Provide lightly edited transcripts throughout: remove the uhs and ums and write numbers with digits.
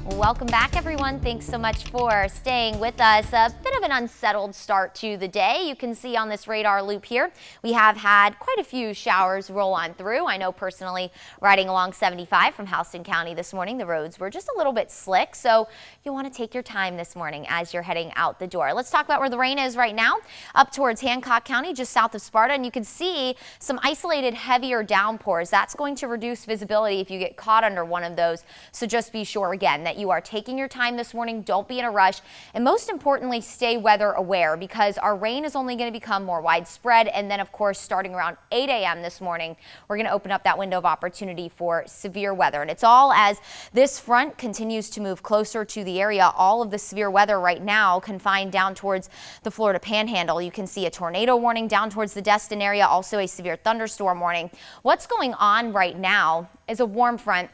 Welcome back, everyone. Thanks so much for staying with us. A bit of an unsettled start to the day. You can see on this radar loop here, we have had quite a few showers roll on through. I know personally, riding along 75 from Houston County this morning, the roads were just a little bit slick. So you want to take your time this morning as you're heading out the door. Let's talk about where the rain is right now, up towards Hancock County, just south of Sparta. And you can see some isolated heavier downpours. That's going to reduce visibility if you get caught under one of those. So just be sure again that you are taking your time this morning. Don't be in a rush. And most importantly, stay weather aware, because our rain is only going to become more widespread. And then, of course, starting around 8 a.m. this morning, we're going to open up that window of opportunity for severe weather. And it's all as this front continues to move closer to the area. All of the severe weather right now confined down towards the Florida Panhandle. You can see a tornado warning down towards the Destin area, also a severe thunderstorm warning. What's going on right now is a warm front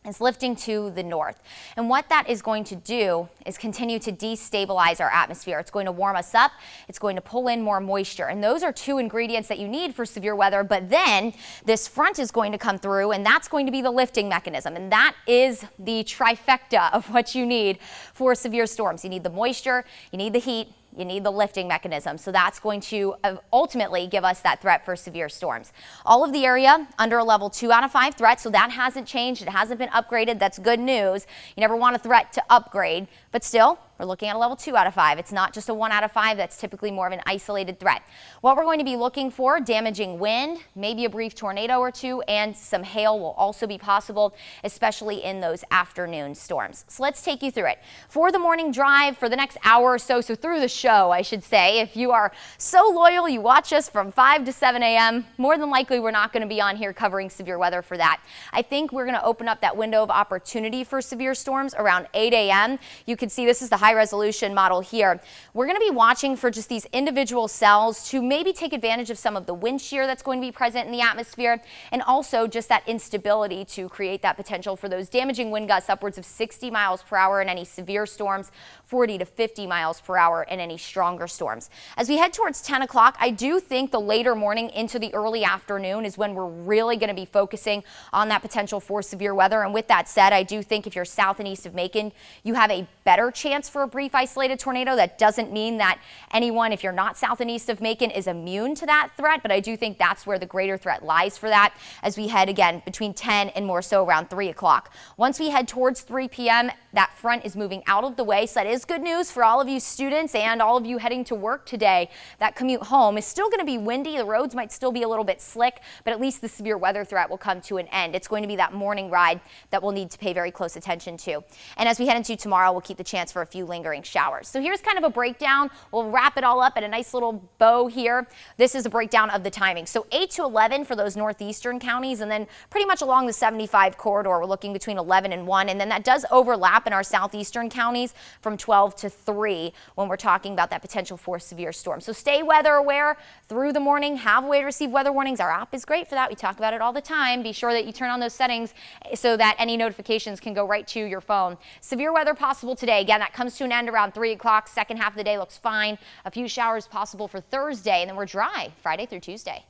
is lifting to the north. And what that is going to do is continue to destabilize our atmosphere. It's going to warm us up. It's going to pull in more moisture. And those are two ingredients that you need for severe weather. But then this front is going to come through, and that's going to be the lifting mechanism. And that is the trifecta of what you need for severe storms. You need the moisture, you need the heat, you need the lifting mechanism. So that's going to ultimately give us that threat for severe storms. All of the area under a level 2 out of 5 threat. So that hasn't changed. It hasn't been upgraded. That's good news. You never want a threat to upgrade, but still, we're looking at a level 2 out of 5. It's not just a 1 out of 5. That's typically more of an isolated threat. What we're going to be looking for: damaging wind, maybe a brief tornado or two, and some hail will also be possible, especially in those afternoon storms. So let's take you through it. For the morning drive, for the next hour or so through the show, I should say, if you are so loyal, you watch us from 5 to 7 a.m., more than likely we're not going to be on here covering severe weather for that. I think we're going to open up that window of opportunity for severe storms around 8 a.m. You can see this is the high resolution model here. We're going to be watching for just these individual cells to maybe take advantage of some of the wind shear that's going to be present in the atmosphere, and also just that instability to create that potential for those damaging wind gusts upwards of 60 miles per hour in any severe storms, 40 to 50 miles per hour in any stronger storms. As we head towards 10 o'clock, I do think the later morning into the early afternoon is when we're really going to be focusing on that potential for severe weather. And with that said, I do think if you're south and east of Macon, you have a better chance for a brief isolated tornado. That doesn't mean that anyone, if you're not south and east of Macon, is immune to that threat, but I do think that's where the greater threat lies for that as we head again between 10 and more so around 3 o'clock. Once we head towards 3 p.m., that front is moving out of the way, so that is good news for all of you students and all of you heading to work today. That commute home is still going to be windy. The roads might still be a little bit slick, but at least the severe weather threat will come to an end. It's going to be that morning ride that we'll need to pay very close attention to. And as we head into tomorrow, we'll keep the chance for a few lingering showers. So here's kind of a breakdown. We'll wrap it all up at a nice little bow here. This is a breakdown of the timing. So 8 to 11 for those northeastern counties, and then pretty much along the 75 corridor, we're looking between 11 and 1. And then that does overlap in our southeastern counties from 12 to 3 when we're talking about that potential for severe storm. So stay weather aware through the morning. Have a way to receive weather warnings. Our app is great for that. We talk about it all the time. Be sure that you turn on those settings so that any notifications can go right to your phone. Severe weather possible today. Again, that comes to an end around 3 o'clock. Second half of the day looks fine. A few showers possible for Thursday, and then we're dry Friday through Tuesday.